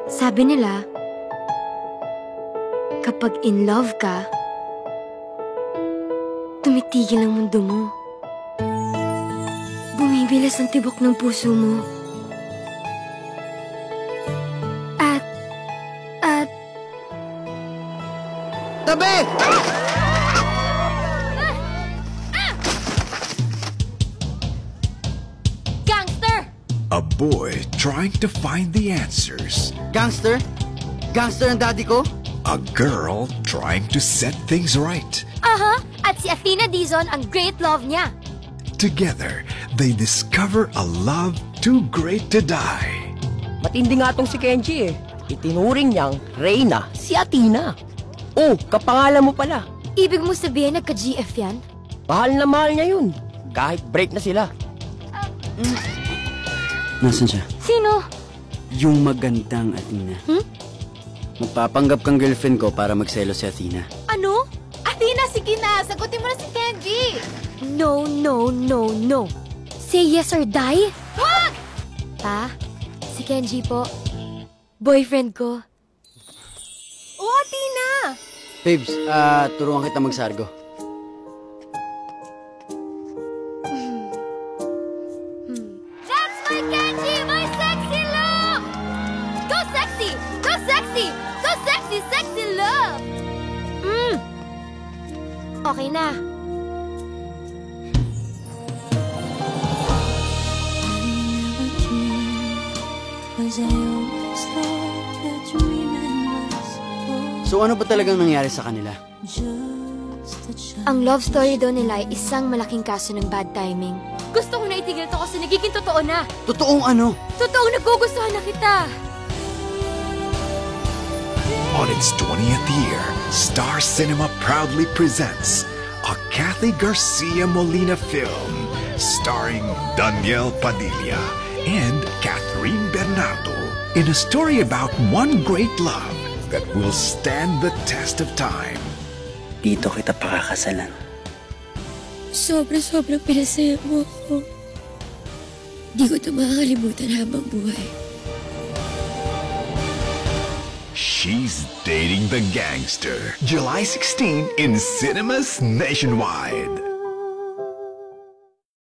Sabi nila, kapag in love ka, tumitigil ang mundo mo. Bumibilas ang tibok ng puso mo. At... Tabi! Gangster! A boy trying to find the answers. Gangster? Gangster ang daddy ko? A girl trying to set things right. Aha! At si Athena Dizon ang great love niya. Together, they discover a love too great to die. Matindi nga tong si Kenji eh. Itinuring niyang Reyna si Athena. Oh, kapangalan mo pala. Ibig mo sabihin nagka-GF yan? Mahal na mahal niya yun. Kahit break na sila. Nasaan siya? Sino? Yung magandang Athena. Magpapanggap kang girlfriend ko para magselo si Athena. Ano? Athena, sige na! Sagutin mo na si Kenji! No, no, no, no. Say yes or die? Wag! Pa, si Kenji po. Boyfriend ko. Oh, Athena! Babes, turuan kita magsargo. That's my Kenji! My sexy love! Go sexy! Go sexy! Go sexy, sexy love! Okay na. So ano ba talagang nangyari sa kanila? Ang love story daw nila ay isang malaking kaso ng bad timing. Gusto ko na itigil to kasi nagiging totoo na. Totoong ano? Totoong nagugustuhan na kita. On its 20th year, Star Cinema proudly presents a Kathy Garcia Molina film starring Daniel Padilla and Catherine Bernardo in a story about one great love that will stand the test of time. Dito kita pakakasalan. Sobra-sobrang pinasaya mo ako. Di ko ito makakalimutan habang buhay. She's Dating the Gangster. July 16 in cinemas nationwide.